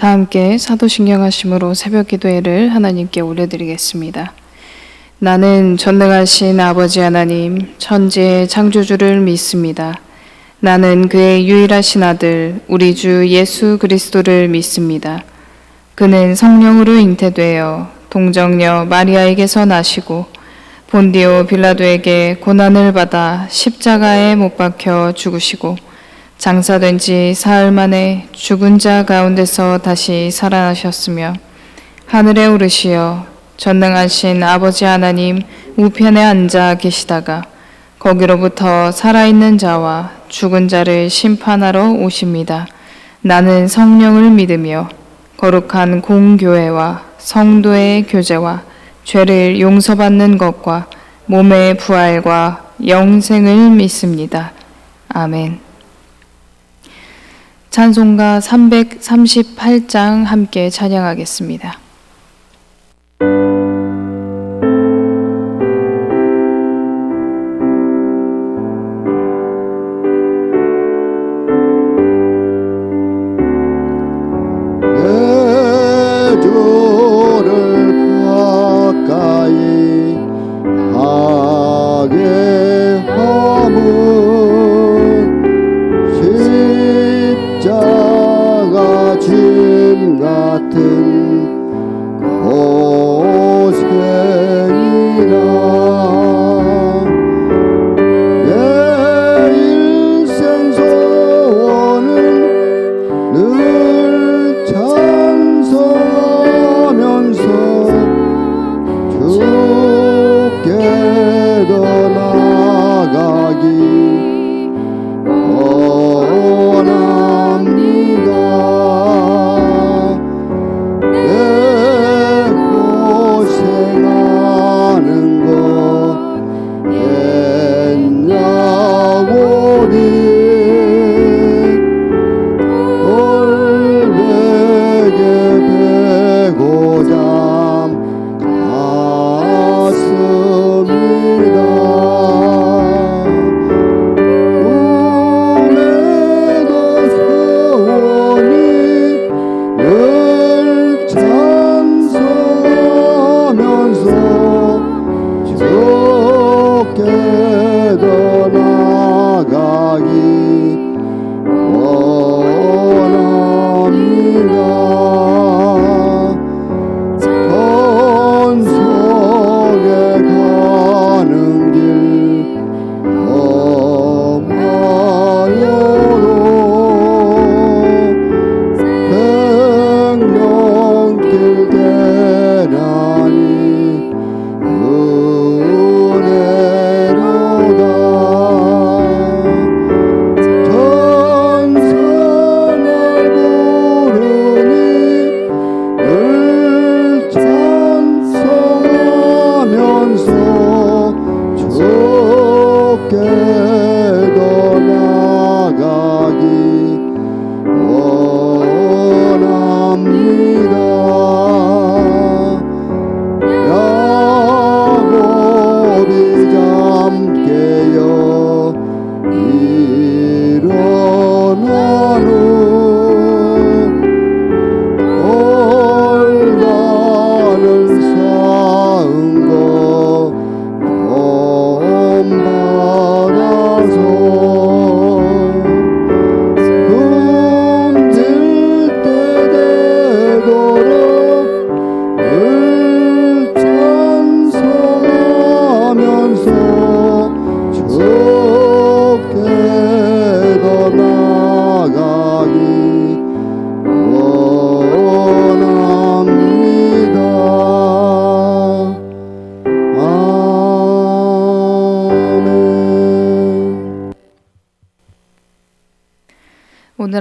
다 함께 사도신경하심으로 새벽 기도회를 하나님께 올려드리겠습니다. 나는 전능하신 아버지 하나님, 천지의 창조주를 믿습니다. 나는 그의 유일하신 아들, 우리 주 예수 그리스도를 믿습니다. 그는 성령으로 잉태되어 동정녀 마리아에게서 나시고 본디오 빌라도에게 고난을 받아 십자가에 못 박혀 죽으시고 장사된 지 사흘 만에 죽은 자 가운데서 다시 살아나셨으며 하늘에 오르시어 전능하신 아버지 하나님 우편에 앉아 계시다가 거기로부터 살아있는 자와 죽은 자를 심판하러 오십니다. 나는 성령을 믿으며 거룩한 공교회와 성도의 교제와 죄를 용서받는 것과 몸의 부활과 영생을 믿습니다. 아멘. 찬송가 338장 함께 찬양하겠습니다.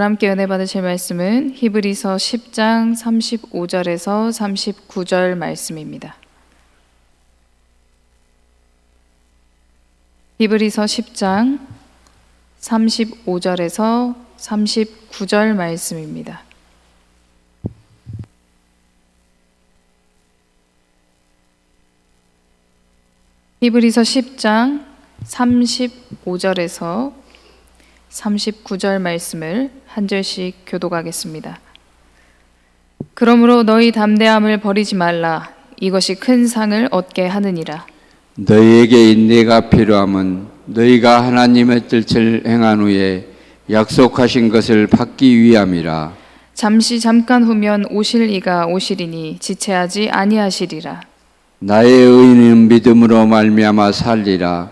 오늘 함께 은혜 받으실 말씀은 히브리서 10장 35절에서 39절 말씀입니다. 히브리서 10장 35절에서 39절 말씀입니다. 히브리서 10장 35절에서 39절 말씀을 한 절씩 교독하겠습니다. 그러므로 너희 담대함을 버리지 말라. 이것이 큰 상을 얻게 하느니라. 너희에게 인내가 필요함은 너희가 하나님의 뜻을 행한 후에 약속하신 것을 받기 위함이라. 잠깐 후면 오실 이가 오시리니 지체하지 아니하시리라. 나의 의인은 믿음으로 말미암아 살리라.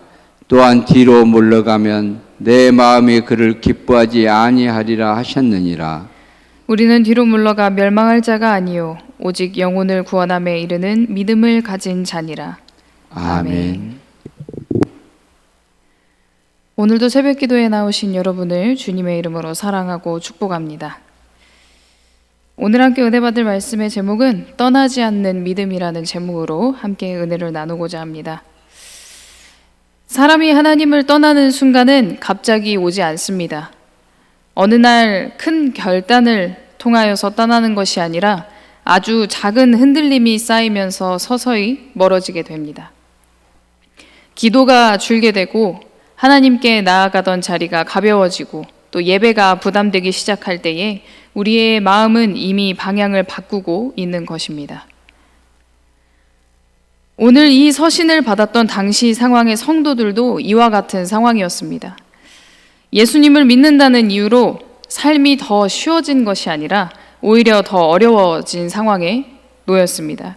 또한 뒤로 물러가면 내 마음이 그를 기뻐하지 아니하리라 하셨느니라. 우리는 뒤로 물러가 멸망할 자가 아니요 오직 영혼을 구원함에 이르는 믿음을 가진 자니라. 아멘. 오늘도 새벽 기도에 나오신 여러분을 주님의 이름으로 사랑하고 축복합니다. 오늘 함께 은혜 받을 말씀의 제목은 떠나지 않는 믿음이라는 제목으로 함께 은혜를 나누고자 합니다. 사람이 하나님을 떠나는 순간은 갑자기 오지 않습니다. 어느 날 큰 결단을 통하여서 떠나는 것이 아니라 아주 작은 흔들림이 쌓이면서 서서히 멀어지게 됩니다. 기도가 줄게 되고 하나님께 나아가던 자리가 가벼워지고 또 예배가 부담되기 시작할 때에 우리의 마음은 이미 방향을 바꾸고 있는 것입니다. 오늘 이 서신을 받았던 당시 상황의 성도들도 이와 같은 상황이었습니다. 예수님을 믿는다는 이유로 삶이 더 쉬워진 것이 아니라 오히려 더 어려워진 상황에 놓였습니다.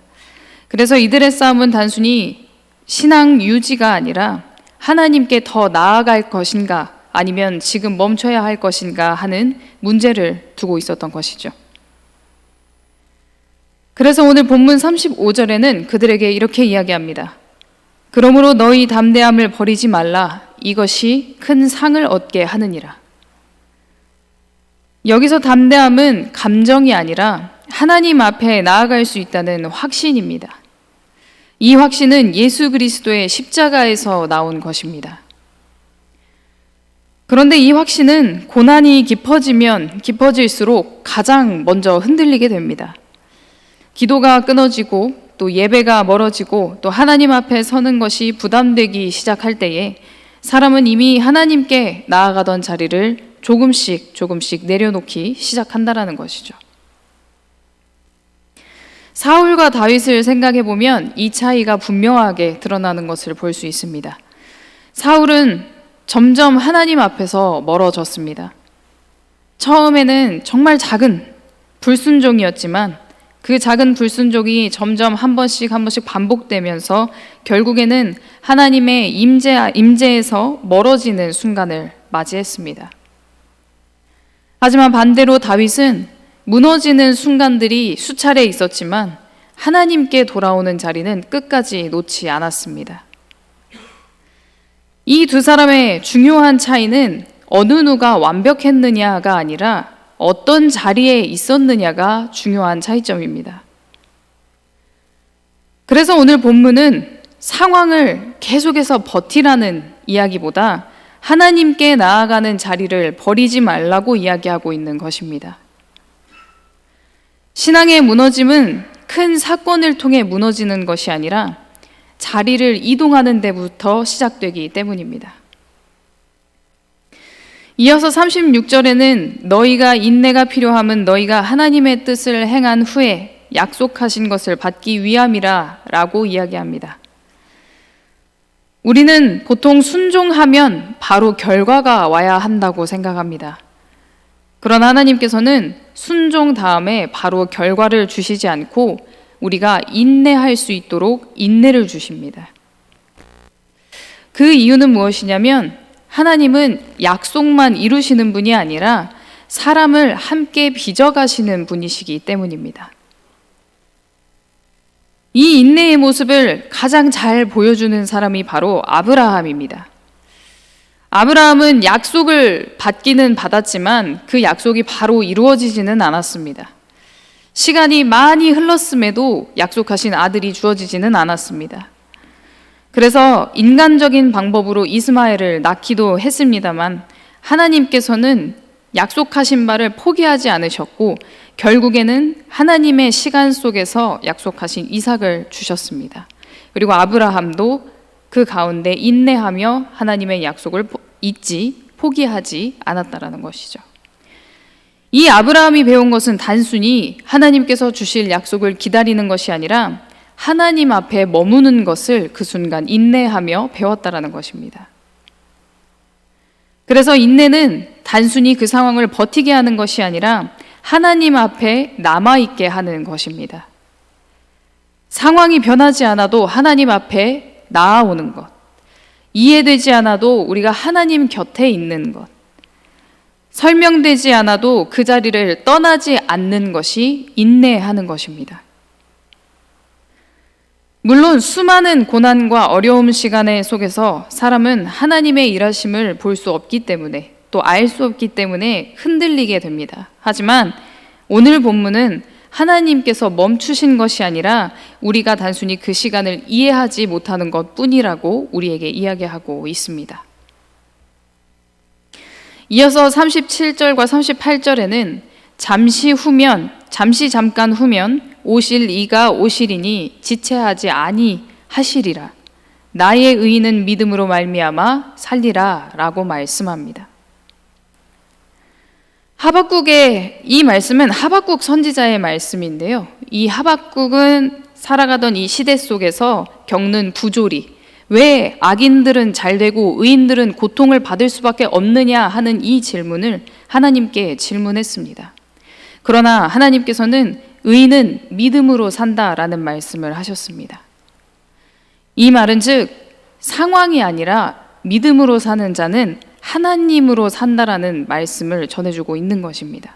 그래서 이들의 싸움은 단순히 신앙 유지가 아니라 하나님께 더 나아갈 것인가 아니면 지금 멈춰야 할 것인가 하는 문제를 두고 있었던 것이죠. 그래서 오늘 본문 35절에는 그들에게 이렇게 이야기합니다. 그러므로 너희 담대함을 버리지 말라. 이것이 큰 상을 얻게 하느니라. 여기서 담대함은 감정이 아니라 하나님 앞에 나아갈 수 있다는 확신입니다. 이 확신은 예수 그리스도의 십자가에서 나온 것입니다. 그런데 이 확신은 고난이 깊어지면 깊어질수록 가장 먼저 흔들리게 됩니다. 기도가 끊어지고 또 예배가 멀어지고 또 하나님 앞에 서는 것이 부담되기 시작할 때에 사람은 이미 하나님께 나아가던 자리를 조금씩 내려놓기 시작한다라는 것이죠. 사울과 다윗을 생각해 보면 이 차이가 분명하게 드러나는 것을 볼 수 있습니다. 사울은 점점 하나님 앞에서 멀어졌습니다. 처음에는 정말 작은 불순종이었지만 그 작은 불순종이 점점 한 번씩 반복되면서 결국에는 하나님의 임재에서 멀어지는 순간을 맞이했습니다. 하지만 반대로 다윗은 무너지는 순간들이 수차례 있었지만 하나님께 돌아오는 자리는 끝까지 놓지 않았습니다. 이 두 사람의 중요한 차이는 어느 누가 완벽했느냐가 아니라 어떤 자리에 있었느냐가 중요한 차이점입니다. 그래서 오늘 본문은 상황을 계속해서 버티라는 이야기보다 하나님께 나아가는 자리를 버리지 말라고 이야기하고 있는 것입니다. 신앙의 무너짐은 큰 사건을 통해 무너지는 것이 아니라 자리를 이동하는 데부터 시작되기 때문입니다. 이어서 36절에는 너희가 인내가 필요함은 너희가 하나님의 뜻을 행한 후에 약속하신 것을 받기 위함이라 라고 이야기합니다. 우리는 보통 순종하면 바로 결과가 와야 한다고 생각합니다. 그러나 하나님께서는 순종 다음에 바로 결과를 주시지 않고 우리가 인내할 수 있도록 인내를 주십니다. 그 이유는 무엇이냐면 하나님은 약속만 이루시는 분이 아니라 사람을 함께 빚어가시는 분이시기 때문입니다. 이 인내의 모습을 가장 잘 보여주는 사람이 바로 아브라함입니다. 아브라함은 약속을 받기는 받았지만 그 약속이 바로 이루어지지는 않았습니다. 시간이 많이 흘렀음에도 약속하신 아들이 주어지지는 않았습니다. 그래서 인간적인 방법으로 이스마엘을 낳기도 했습니다만 하나님께서는 약속하신 바를 포기하지 않으셨고 결국에는 하나님의 시간 속에서 약속하신 이삭을 주셨습니다. 그리고 아브라함도 그 가운데 인내하며 하나님의 약속을 잊지 포기하지 않았다라는 것이죠. 이 아브라함이 배운 것은 단순히 하나님께서 주실 약속을 기다리는 것이 아니라 하나님 앞에 머무는 것을 그 순간 인내하며 배웠다라는 것입니다. 그래서 인내는 단순히 그 상황을 버티게 하는 것이 아니라 하나님 앞에 남아있게 하는 것입니다. 상황이 변하지 않아도 하나님 앞에 나아오는 것, 이해되지 않아도 우리가 하나님 곁에 있는 것, 설명되지 않아도 그 자리를 떠나지 않는 것이 인내하는 것입니다. 물론 수많은 고난과 어려움 시간의 속에서 사람은 하나님의 일하심을 볼 수 없기 때문에, 또 알 수 없기 때문에 흔들리게 됩니다. 하지만 오늘 본문은 하나님께서 멈추신 것이 아니라 우리가 단순히 그 시간을 이해하지 못하는 것뿐이라고 우리에게 이야기하고 있습니다. 이어서 37절과 38절에는 잠시 잠깐 후면 오실 이가 오시리니 지체하지 아니하시리라. 나의 의인은 믿음으로 말미암아 살리라 라고 말씀합니다. 하박국의 이 말씀은 하박국 선지자의 말씀인데요. 이 하박국은 살아가던 이 시대 속에서 겪는 부조리, 왜 악인들은 잘 되고 의인들은 고통을 받을 수밖에 없느냐 하는 이 질문을 하나님께 질문했습니다. 그러나 하나님께서는 의인은 믿음으로 산다라는 말씀을 하셨습니다. 이 말은 즉 상황이 아니라 믿음으로 사는 자는 하나님으로 산다라는 말씀을 전해주고 있는 것입니다.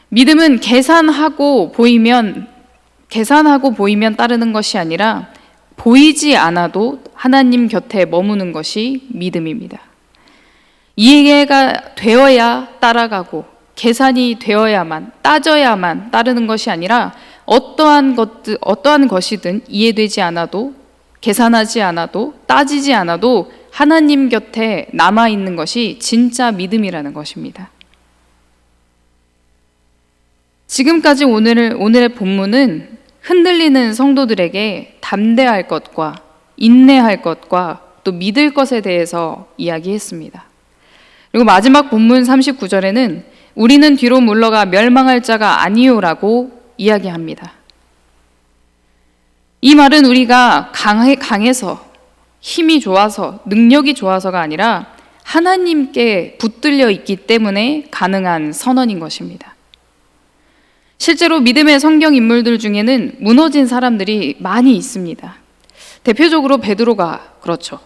믿음은 계산하고 보이면 따르는 것이 아니라 보이지 않아도 하나님 곁에 머무는 것이 믿음입니다. 이해가 되어야 따라가고 계산이 되어야만, 따져야만 따르는 것이 아니라 어떠한 것이든 이해되지 않아도, 계산하지 않아도, 따지지 않아도 하나님 곁에 남아있는 것이 진짜 믿음이라는 것입니다. 지금까지 오늘의 본문은 흔들리는 성도들에게 담대할 것과 인내할 것과 또 믿을 것에 대해서 이야기했습니다. 그리고 마지막 본문 39절에는 우리는 뒤로 물러가 멸망할 자가 아니요라고 이야기합니다. 이 말은 우리가 강해서, 힘이 좋아서, 능력이 좋아서가 아니라 하나님께 붙들려 있기 때문에 가능한 선언인 것입니다. 실제로 믿음의 성경 인물들 중에는 무너진 사람들이 많이 있습니다. 대표적으로 베드로가 그렇죠.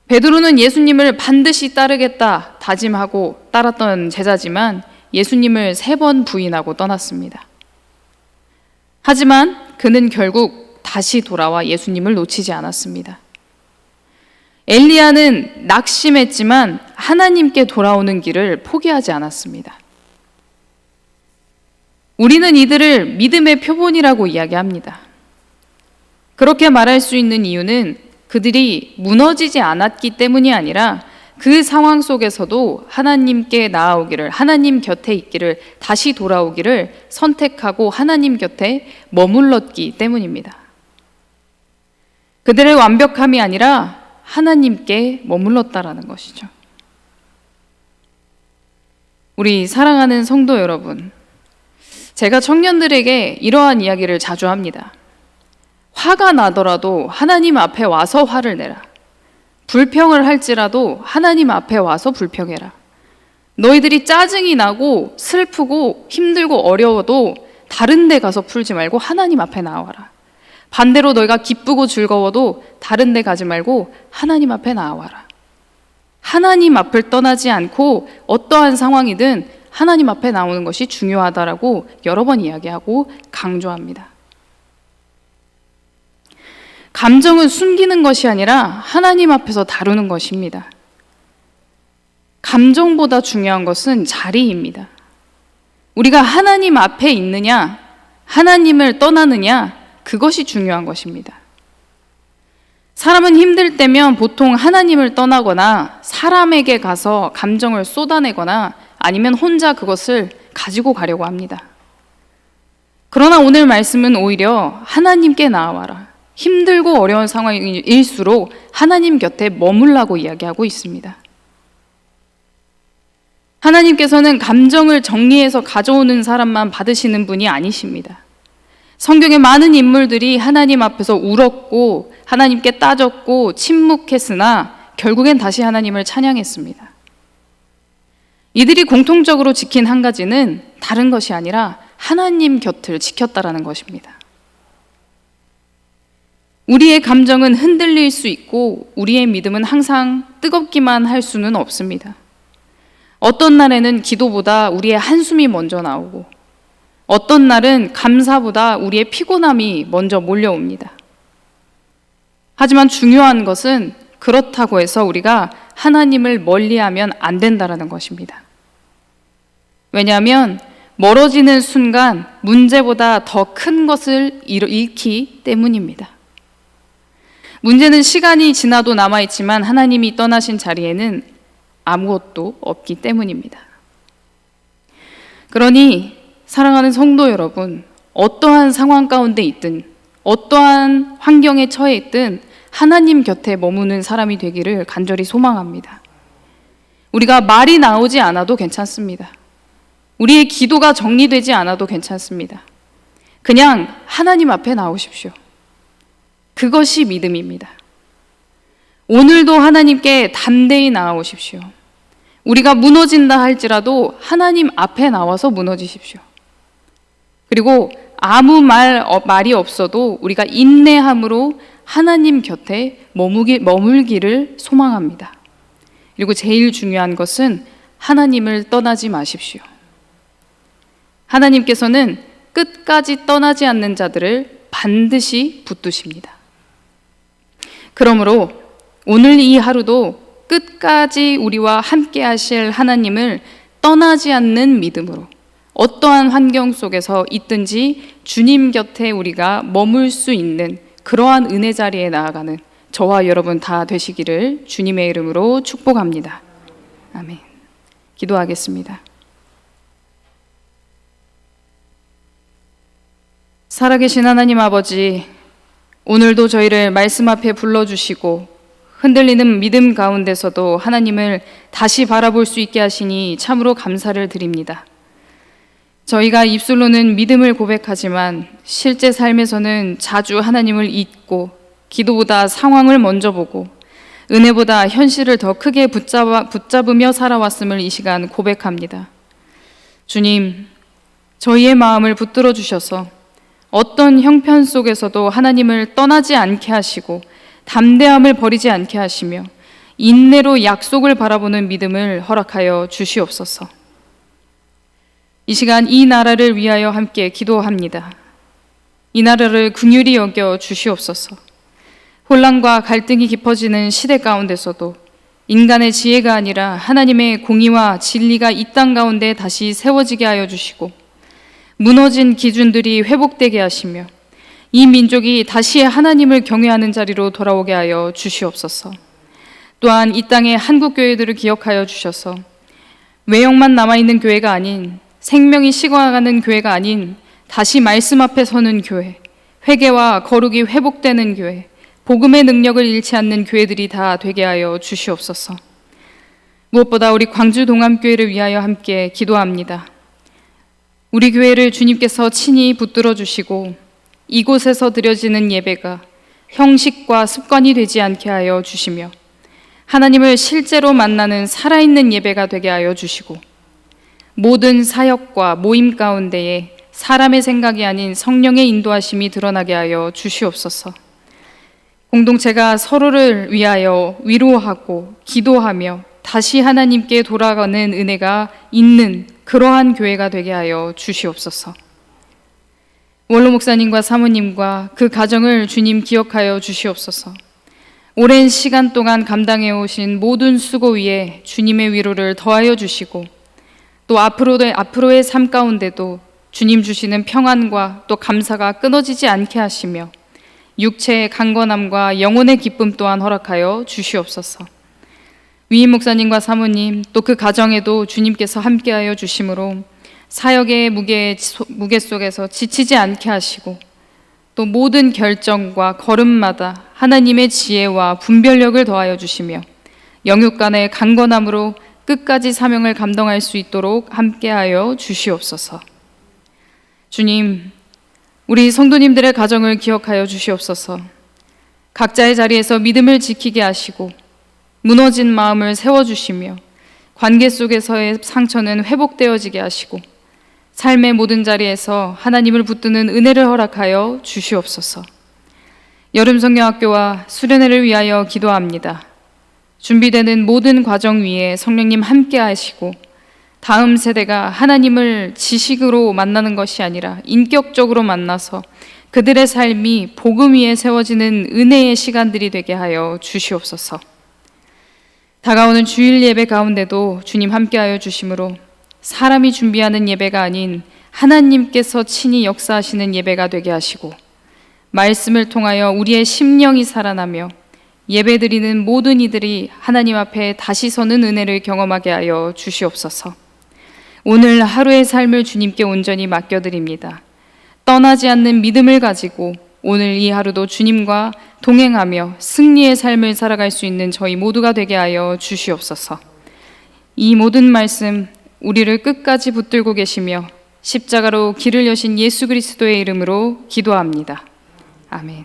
베드로는 예수님을 반드시 따르겠다 다짐하고 따랐던 제자지만 예수님을 3번 부인하고 떠났습니다. 하지만 그는 결국 다시 돌아와 예수님을 놓치지 않았습니다. 엘리야는 낙심했지만 하나님께 돌아오는 길을 포기하지 않았습니다. 우리는 이들을 믿음의 표본이라고 이야기합니다. 그렇게 말할 수 있는 이유는 그들이 무너지지 않았기 때문이 아니라 그 상황 속에서도 하나님께 나아오기를, 하나님 곁에 있기를, 다시 돌아오기를 선택하고 하나님 곁에 머물렀기 때문입니다. 그들의 완벽함이 아니라 하나님께 머물렀다라는 것이죠. 우리 사랑하는 성도 여러분, 제가 청년들에게 이러한 이야기를 자주 합니다. 화가 나더라도 하나님 앞에 와서 화를 내라. 불평을 할지라도 하나님 앞에 와서 불평해라. 너희들이 짜증이 나고 슬프고 힘들고 어려워도 다른 데 가서 풀지 말고 하나님 앞에 나와라. 반대로 너희가 기쁘고 즐거워도 다른 데 가지 말고 하나님 앞에 나와라. 하나님 앞을 떠나지 않고 어떠한 상황이든 하나님 앞에 나오는 것이 중요하다라고 여러 번 이야기하고 강조합니다. 감정은 숨기는 것이 아니라 하나님 앞에서 다루는 것입니다. 감정보다 중요한 것은 자리입니다. 우리가 하나님 앞에 있느냐, 하나님을 떠나느냐, 그것이 중요한 것입니다. 사람은 힘들 때면 보통 하나님을 떠나거나 사람에게 가서 감정을 쏟아내거나 아니면 혼자 그것을 가지고 가려고 합니다. 그러나 오늘 말씀은 오히려 하나님께 나아와라. 힘들고 어려운 상황일수록 하나님 곁에 머물라고 이야기하고 있습니다. 하나님께서는 감정을 정리해서 가져오는 사람만 받으시는 분이 아니십니다. 성경의 많은 인물들이 하나님 앞에서 울었고 하나님께 따졌고 침묵했으나 결국엔 다시 하나님을 찬양했습니다. 이들이 공통적으로 지킨 한 가지는 다른 것이 아니라 하나님 곁을 지켰다라는 것입니다. 우리의 감정은 흔들릴 수 있고 우리의 믿음은 항상 뜨겁기만 할 수는 없습니다. 어떤 날에는 기도보다 우리의 한숨이 먼저 나오고 어떤 날은 감사보다 우리의 피곤함이 먼저 몰려옵니다. 하지만 중요한 것은 그렇다고 해서 우리가 하나님을 멀리하면 안 된다는 것입니다. 왜냐하면 멀어지는 순간 문제보다 더 큰 것을 잃기 때문입니다. 문제는 시간이 지나도 남아있지만 하나님이 떠나신 자리에는 아무것도 없기 때문입니다. 그러니 사랑하는 성도 여러분, 어떠한 상황 가운데 있든 어떠한 환경에 처해 있든 하나님 곁에 머무는 사람이 되기를 간절히 소망합니다. 우리가 말이 나오지 않아도 괜찮습니다. 우리의 기도가 정리되지 않아도 괜찮습니다. 그냥 하나님 앞에 나오십시오. 그것이 믿음입니다. 오늘도 하나님께 담대히 나아오십시오. 우리가 무너진다 할지라도 하나님 앞에 나와서 무너지십시오. 그리고 아무 말이 없어도 우리가 인내함으로 하나님 곁에 머물기를 소망합니다. 그리고 제일 중요한 것은 하나님을 떠나지 마십시오. 하나님께서는 끝까지 떠나지 않는 자들을 반드시 붙드십니다. 그러므로 오늘 이 하루도 끝까지 우리와 함께 하실 하나님을 떠나지 않는 믿음으로 어떠한 환경 속에서 있든지 주님 곁에 우리가 머물 수 있는 그러한 은혜 자리에 나아가는 저와 여러분 다 되시기를 주님의 이름으로 축복합니다. 아멘. 기도하겠습니다. 살아계신 하나님 아버지, 오늘도 저희를 말씀 앞에 불러주시고 흔들리는 믿음 가운데서도 하나님을 다시 바라볼 수 있게 하시니 참으로 감사를 드립니다. 저희가 입술로는 믿음을 고백하지만 실제 삶에서는 자주 하나님을 잊고 기도보다 상황을 먼저 보고 은혜보다 현실을 더 크게 붙잡으며 살아왔음을 이 시간 고백합니다. 주님, 저희의 마음을 붙들어 주셔서 어떤 형편 속에서도 하나님을 떠나지 않게 하시고 담대함을 버리지 않게 하시며 인내로 약속을 바라보는 믿음을 허락하여 주시옵소서. 이 시간 이 나라를 위하여 함께 기도합니다. 이 나라를 긍휼히 여겨 주시옵소서. 혼란과 갈등이 깊어지는 시대 가운데서도 인간의 지혜가 아니라 하나님의 공의와 진리가 이 땅 가운데 다시 세워지게 하여 주시고 무너진 기준들이 회복되게 하시며 이 민족이 다시 하나님을 경외하는 자리로 돌아오게 하여 주시옵소서. 또한 이 땅의 한국교회들을 기억하여 주셔서 외형만 남아있는 교회가 아닌 생명이 식어가는 교회가 아닌 다시 말씀 앞에 서는 교회, 회개와 거룩이 회복되는 교회, 복음의 능력을 잃지 않는 교회들이 다 되게 하여 주시옵소서. 무엇보다 우리 광주 동암교회를 위하여 함께 기도합니다. 우리 교회를 주님께서 친히 붙들어 주시고 이곳에서 드려지는 예배가 형식과 습관이 되지 않게 하여 주시며 하나님을 실제로 만나는 살아있는 예배가 되게 하여 주시고 모든 사역과 모임 가운데에 사람의 생각이 아닌 성령의 인도하심이 드러나게 하여 주시옵소서. 공동체가 서로를 위하여 위로하고 기도하며 다시 하나님께 돌아가는 은혜가 있는 그러한 교회가 되게 하여 주시옵소서. 원로 목사님과 사모님과 그 가정을 주님 기억하여 주시옵소서. 오랜 시간 동안 감당해 오신 모든 수고 위에 주님의 위로를 더하여 주시고 또 앞으로의 삶 가운데도 주님 주시는 평안과 또 감사가 끊어지지 않게 하시며 육체의 강건함과 영혼의 기쁨 또한 허락하여 주시옵소서. 위임 목사님과 사모님 또 그 가정에도 주님께서 함께하여 주심으로 사역의 무게 속에서 지치지 않게 하시고 또 모든 결정과 걸음마다 하나님의 지혜와 분별력을 더하여 주시며 영육 간의 강건함으로 끝까지 사명을 감당할 수 있도록 함께하여 주시옵소서. 주님, 우리 성도님들의 가정을 기억하여 주시옵소서. 각자의 자리에서 믿음을 지키게 하시고 무너진 마음을 세워주시며 관계 속에서의 상처는 회복되어지게 하시고 삶의 모든 자리에서 하나님을 붙드는 은혜를 허락하여 주시옵소서. 여름성경학교와 수련회를 위하여 기도합니다. 준비되는 모든 과정 위에 성령님 함께 하시고 다음 세대가 하나님을 지식으로 만나는 것이 아니라 인격적으로 만나서 그들의 삶이 복음 위에 세워지는 은혜의 시간들이 되게 하여 주시옵소서. 다가오는 주일 예배 가운데도 주님 함께하여 주심으로 사람이 준비하는 예배가 아닌 하나님께서 친히 역사하시는 예배가 되게 하시고 말씀을 통하여 우리의 심령이 살아나며 예배드리는 모든 이들이 하나님 앞에 다시 서는 은혜를 경험하게 하여 주시옵소서. 오늘 하루의 삶을 주님께 온전히 맡겨드립니다. 떠나지 않는 믿음을 가지고 오늘 이 하루도 주님과 동행하며 승리의 삶을 살아갈 수 있는 저희 모두가 되게 하여 주시옵소서. 이 모든 말씀 우리를 끝까지 붙들고 계시며 십자가로 길을 여신 예수 그리스도의 이름으로 기도합니다. 아멘.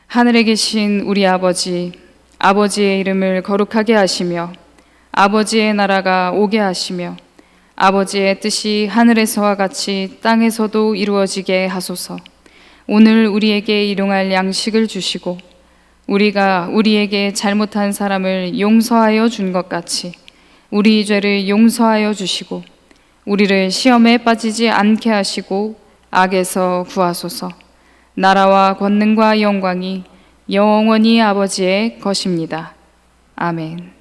하늘에 계신 우리 아버지, 아버지의 이름을 거룩하게 하시며 아버지의 나라가 오게 하시며 아버지의 뜻이 하늘에서와 같이 땅에서도 이루어지게 하소서. 오늘 우리에게 일용할 양식을 주시고 우리가 우리에게 잘못한 사람을 용서하여 준 것 같이 우리 죄를 용서하여 주시고 우리를 시험에 빠지지 않게 하시고 악에서 구하소서. 나라와 권능과 영광이 영원히 아버지의 것입니다. 아멘.